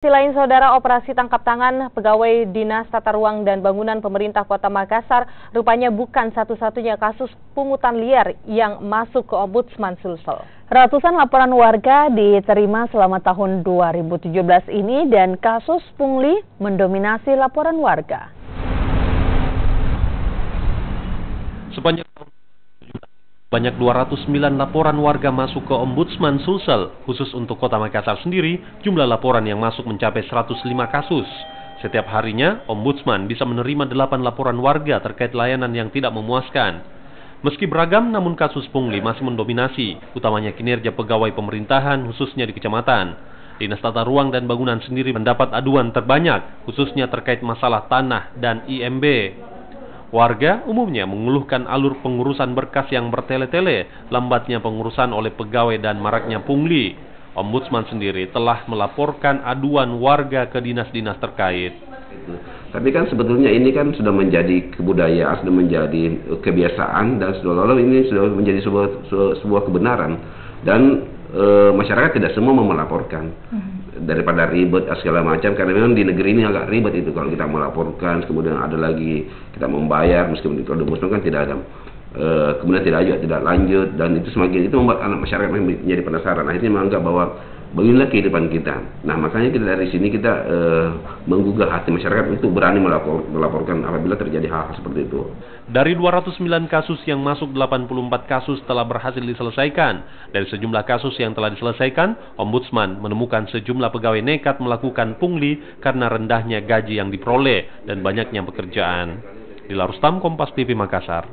Selain saudara, operasi tangkap tangan pegawai Dinas Tata Ruang dan Bangunan Pemerintah Kota Makassar rupanya bukan satu-satunya kasus pungutan liar yang masuk ke Ombudsman Sulsel. Ratusan laporan warga diterima selama tahun 2017 ini dan kasus pungli mendominasi laporan warga. Sepanjang banyak 209 laporan warga masuk ke Ombudsman Sulsel. Khusus untuk Kota Makassar sendiri, jumlah laporan yang masuk mencapai 105 kasus. Setiap harinya, Ombudsman bisa menerima 8 laporan warga terkait layanan yang tidak memuaskan. Meski beragam, namun kasus pungli masih mendominasi, utamanya kinerja pegawai pemerintahan khususnya di kecamatan. Dinas Tata Ruang dan Bangunan sendiri mendapat aduan terbanyak, khususnya terkait masalah tanah dan IMB. Warga umumnya mengeluhkan alur pengurusan berkas yang bertele-tele, lambatnya pengurusan oleh pegawai dan maraknya pungli. Ombudsman sendiri telah melaporkan aduan warga ke dinas-dinas terkait. Tapi kan sebetulnya ini kan sudah menjadi kebudayaan, sudah menjadi kebiasaan, dan seolah-olah ini sudah menjadi sebuah kebenaran. Dan masyarakat tidak semua mau melaporkan. Daripada ribet segala macam, karena memang di negeri ini agak ribet itu kalau kita melaporkan, kemudian ada lagi kita membayar, meskipun kalau Ombudsman kan tidak ada, kemudian tidak lanjut, dan itu semakin itu membuat anak masyarakat menjadi penasaran, akhirnya menganggap bahwa beginilah kehidupan kita. Nah, makanya kita dari sini kita menggugah hati masyarakat untuk berani melaporkan apabila terjadi hal seperti itu. Dari 209 kasus yang masuk, 84 kasus telah berhasil diselesaikan. Dari sejumlah kasus yang telah diselesaikan, Ombudsman menemukan sejumlah pegawai nekat melakukan pungli karena rendahnya gaji yang diperoleh dan banyaknya pekerjaan. Dilarustam, Kompas TV Makassar.